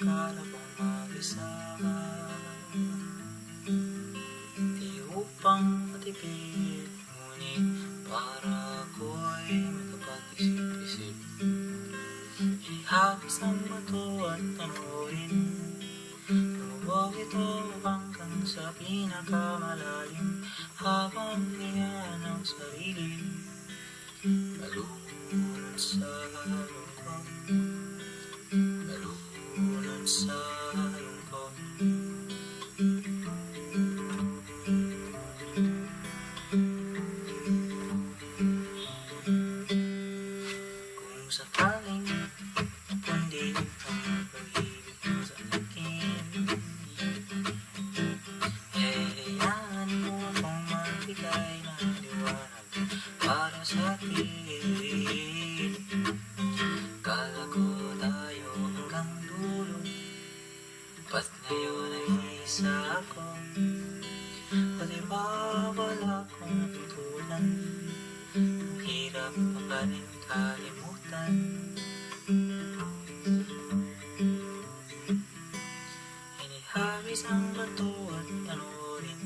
akala kong mag-isa ka, di upang matipid, ngunit para ako'y makapag-isip-isip. Ihagis ang bato at panoorin, lumubog ito hanggang sa pinakamalalim, habang iyan ang sarili, malunod sa lungkot, malunod sa lungkot. Kung sakaling kundi ang pag-ibig mo sa akin, hayaan mo akong magbigay ng liwanag para sa atin. Kala ko tayo hanggang dulo, ba't ngayon ay isa ako? Pati ba wala kong natutunan? Ang hirap pa ba rin kalimutan? Inihagis ang bato at panoorin,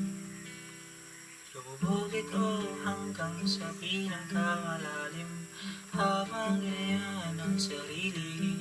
lumubog ito hanggang sa pinakamalalim, habang iyan ang sarili,